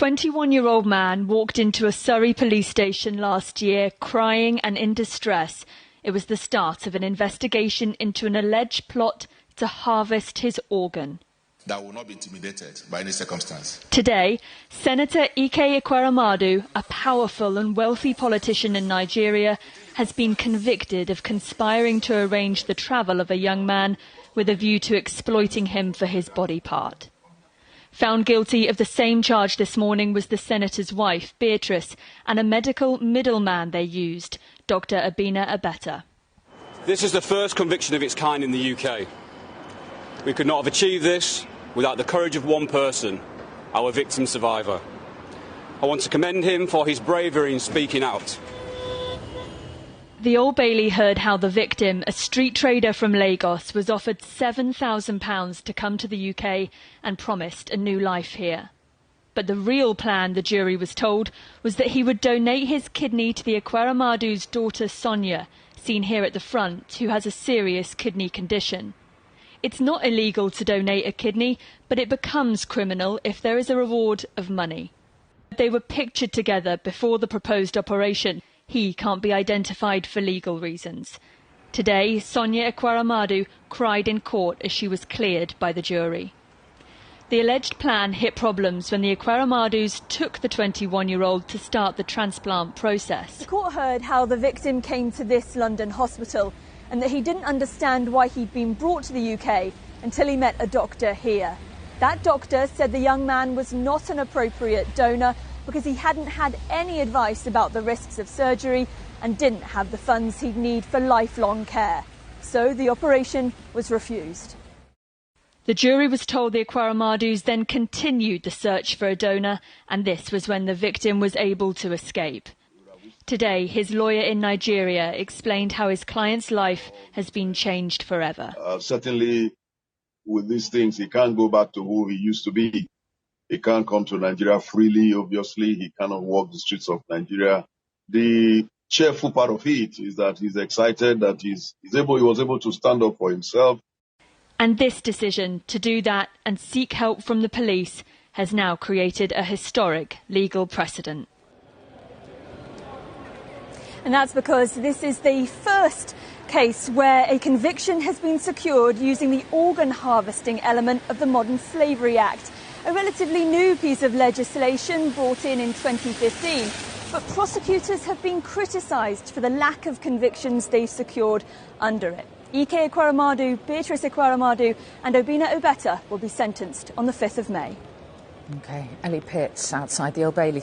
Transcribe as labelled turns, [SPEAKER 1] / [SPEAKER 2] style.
[SPEAKER 1] 21-year-old man walked into a Surrey police station last year crying and in distress. It was the start of an investigation into an alleged plot to harvest his organ.
[SPEAKER 2] That will not be intimidated by any circumstance.
[SPEAKER 1] Today, Senator Ike Ekweremadu, a powerful and wealthy politician in Nigeria, has been convicted of conspiring to arrange the travel of a young man with a view to exploiting him for his body part. Found guilty of the same charge this morning was the senator's wife, Beatrice, and a medical middleman they used, Dr. Abina Abeta.
[SPEAKER 3] This is the first conviction of its kind in the UK. We could not have achieved this without the courage of one person, our victim survivor. I want to commend him for his bravery in speaking out.
[SPEAKER 1] The Old Bailey heard how the victim, a street trader from Lagos, was offered £7,000 to come to the UK and promised a new life here. But the real plan, the jury was told, was that he would donate his kidney to the Ekweremadu's daughter Sonia, seen here at the front, who has a serious kidney condition. It's not illegal to donate a kidney, but it becomes criminal if there is a reward of money. They were pictured together before the proposed operation. He can't be identified for legal reasons. Today, Sonia Ekweremadu cried in court as she was cleared by the jury. The alleged plan hit problems when the Ekweremadus took the 21-year-old to start the transplant process.
[SPEAKER 4] The court heard how the victim came to this London hospital and that he didn't understand why he'd been brought to the UK until he met a doctor here. That doctor said the young man was not an appropriate donor because he hadn't had any advice about the risks of surgery and didn't have the funds he'd need for lifelong care. So the operation was refused.
[SPEAKER 1] The jury was told the Ekweremadus then continued the search for a donor, and this was when the victim was able to escape. Today, his lawyer in Nigeria explained how his client's life has been changed forever.
[SPEAKER 5] Certainly, with these things, he can't go back to who he used to be. He can't come to Nigeria freely, obviously. He cannot walk the streets of Nigeria. The cheerful part of it is that he's excited that he was able to stand up for himself.
[SPEAKER 1] And this decision to do that and seek help from the police has now created a historic legal precedent.
[SPEAKER 4] And that's because this is the first case where a conviction has been secured using the organ harvesting element of the Modern Slavery Act, a relatively new piece of legislation brought in 2015. But prosecutors have been criticised for the lack of convictions they've secured under it. Ike Ekweremadu, Beatrice Ekweremadu and Obina Obeta will be sentenced on the 5th of May.
[SPEAKER 6] OK, Ellie Pitts outside the Old Bailey.